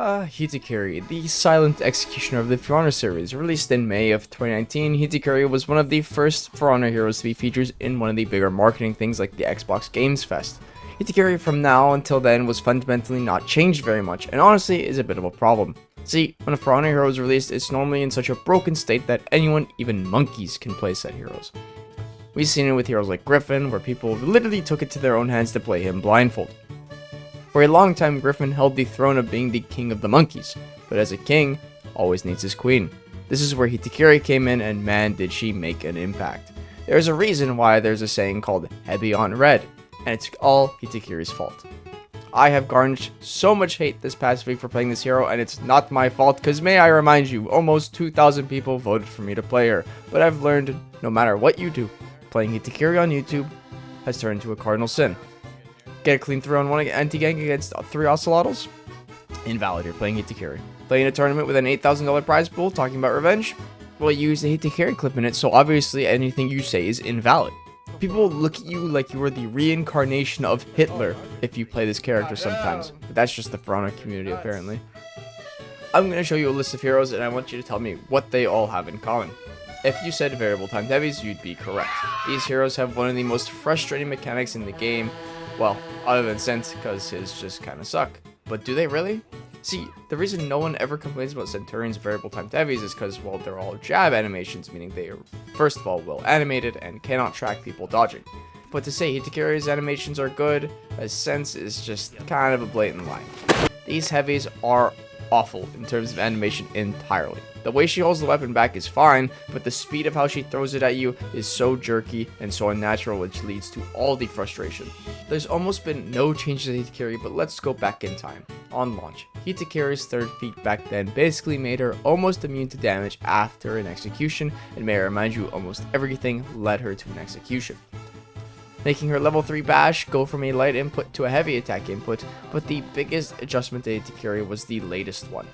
Hitokiri, the silent executioner of the For Honor series. Released in May of 2019, Hitokiri was one of the first For Honor heroes to be featured in one of the bigger marketing things like the Xbox Games Fest. Hitokiri from now until then was fundamentally not changed very much, and honestly is a bit of a problem. See, when a For Honor hero is released, it's normally in such a broken state that anyone, even monkeys, can play said heroes. We've seen it with heroes like Griffin, where people literally took it to their own hands to play him blindfold. For a long time, Griffin held the throne of being the king of the monkeys, but as a king, always needs his queen. This is where Hitokiri came in, and man did she make an impact. There's a reason why there's a saying called heavy on red, and it's all Hitokiri's fault. I have garnished so much hate this past week for playing this hero, and it's not my fault, because may I remind you, almost 2,000 people voted for me to play her, but I've learned, no matter what you do, playing Hitokiri on YouTube has turned into a cardinal sin. Get a clean 3-on-1 anti-gank against 3 Ocelotls? Invalid, you're playing Hitokiri. Playing a tournament with an $8,000 prize pool, talking about revenge? Well, you use the Hitokiri clip in it, so obviously anything you say is invalid. People look at you like you are the reincarnation of Hitler if you play this character sometimes, but that's just the For Honor community apparently. I'm going to show you a list of heroes, and I want you to tell me what they all have in common. If you said variable timed heavies, you'd be correct. These heroes have one of the most frustrating mechanics in the game. Well, other than Cent, because his just kinda suck. But do they really? See, the reason no one ever complains about Centurion's variable timed heavies is because, well, they're all jab animations, meaning they are, first of all, well animated and cannot track people dodging. But to say Hitokiri's animations are good, as Cent's is just kind of a blatant lie. These heavies are awful in terms of animation entirely. The way she holds the weapon back is fine, but the speed of how she throws it at you is so jerky and so unnatural, which leads to all the frustration. There's almost been no changes to Hitokiri, but let's go back in time. On launch, Hitokiri's third feat back then basically made her almost immune to damage after an execution, and may I remind you, almost everything led her to an execution. Making her level 3 bash go from a light input to a heavy attack input, but the biggest adjustment to Hitokiri was the latest one.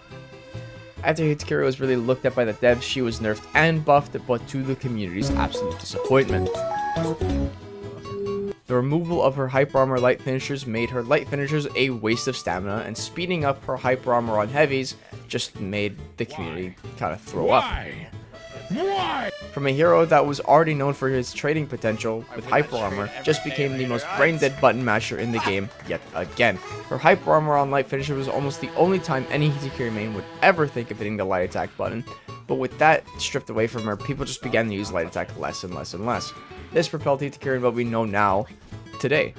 After Hitokiri was really looked at by the devs, she was nerfed and buffed, but to the community's absolute disappointment. The removal of her hyper armor light finishers made her light finishers a waste of stamina, and speeding up her hyper armor on heavies just made the community kind of throw up. Why? From a hero that was already known for his trading potential with hyper armor, just became the most brain dead button masher in the game yet again. Her hyper armor on light finisher was almost the only time any Hitokiri main would ever think of hitting the light attack button, but with that stripped away from her, people just began to use light attack less and less and less. This propelled Hitokiri in what we know now, today.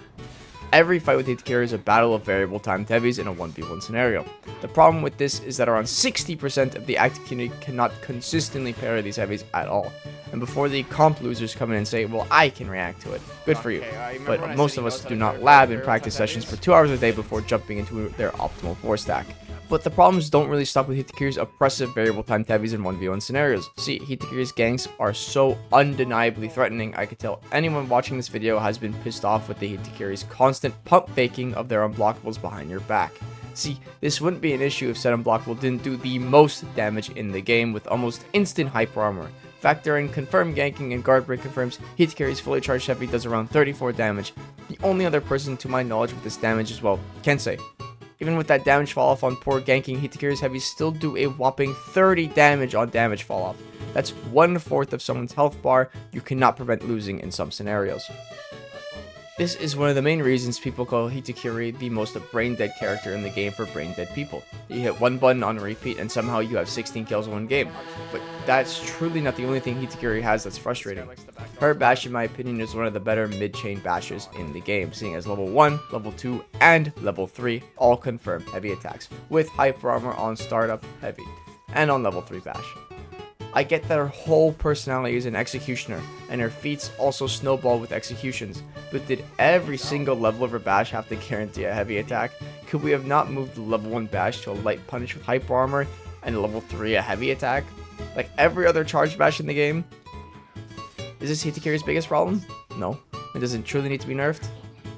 Every fight with Hitokiri is a battle of variable timed heavies in a 1v1 scenario. The problem with this is that around 60% of the active community cannot consistently parry these heavies at all. And before the comp losers come in and say, well, I can react to it, good for you. But most of us do not lab in practice sessions for 2 hours a day before jumping into their optimal 4 stack. But the problems don't really stop with Hitokiri's oppressive variable timed heavies in 1v1 scenarios. See, Hitokiri's ganks are so undeniably threatening, I could tell anyone watching this video has been pissed off with the Hitokiri's constant pump faking of their unblockables behind your back. See, this wouldn't be an issue if said unblockable didn't do the most damage in the game with almost instant hyper armor. Factor in confirmed ganking and guard break confirms, Hitokiri's fully charged heavy does around 34 damage. The only other person to my knowledge with this damage is, well, Kensei. Even with that damage fall off on poor ganking, Hitokiri's heavies still do a whopping 30 damage on damage fall off. That's 1/4 of someone's health bar you cannot prevent losing in some scenarios. This is one of the main reasons people call Hitokiri the most brain-dead character in the game for brain-dead people. You hit one button on repeat and somehow you have 16 kills in one game. But that's truly not the only thing Hitokiri has that's frustrating. Her bash, in my opinion, is one of the better mid-chain bashes in the game, seeing as level 1, level 2, and level 3 all confirm heavy attacks, with hyper armor on startup heavy, and on level 3 bash. I get that her whole personality is an executioner, and her feats also snowball with executions, but did every single level of her bash have to guarantee a heavy attack? Could we have not moved the level 1 bash to a light punish with hyper armor, and level 3 a heavy attack? Like every other charge bash in the game? Is this Hitokiri's biggest problem? No. It doesn't truly need to be nerfed?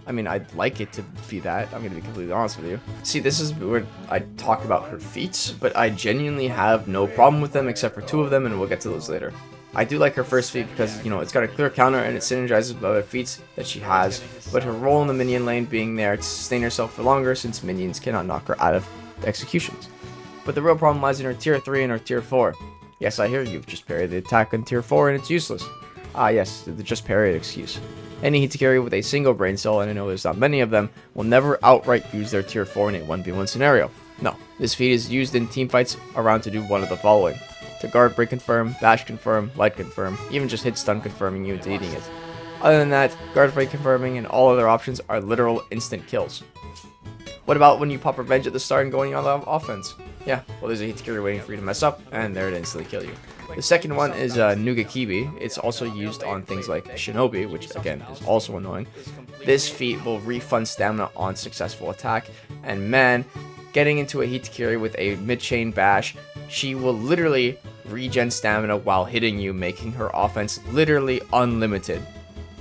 I mean, I'd like it to be that. I'm going to be completely honest with you. See, this is where I talk about her feats, but I genuinely have no problem with them except for 2 of them, and we'll get to those later. I do like her first feat because, you know, it's got a clear counter and it synergizes with other feats that she has, but her role in the minion lane being there to sustain herself for longer since minions cannot knock her out of executions. but the real problem lies in her tier 3 and her tier 4. Yes, I hear you, just parry the attack on tier 4 and it's useless. Ah yes, the just parry excuse. Any Hitokiri with a single brain cell, and I know there's not many of them, will never outright use their tier 4 in a 1v1 scenario. No, this feat is used in teamfights around to do one of the following. To guard break confirm, bash confirm, light confirm, even just hit stun confirming you into eating it. Other than that, guard break confirming and all other options are literal instant kills. What about when you pop revenge at the start and going on the offense? Yeah, well there's a Hitokiri waiting for you to mess up, and there to instantly kill you. The second one is Nugakibi. It's also used on things like Shinobi, which again is also annoying. This feat will refund stamina on successful attack, and man, getting into a Hitokiri with a mid-chain bash, she will literally regen stamina while hitting you, making her offense literally unlimited.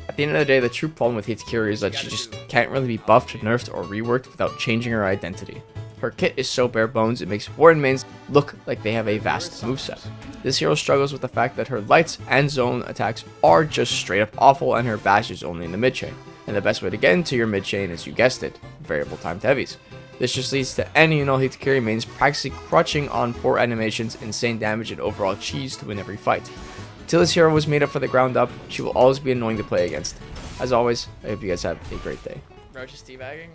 At the end of the day, the true problem with Hitokiri is that she just can't really be buffed, nerfed, or reworked without changing her identity. Her kit is so bare bones, it makes Warden mains look like they have a vast moveset. This hero struggles with the fact that her lights and zone attacks are just straight up awful, and her bash is only in the mid chain. And the best way to get into your mid chain is, you guessed it, variable timed heavies. This just leads to any and all Hitokiri mains practically crutching on poor animations, insane damage, and overall cheese to win every fight. Until this hero was made up for the ground up, she will always be annoying to play against. As always, I hope you guys have a great day. Bro, just teabagging.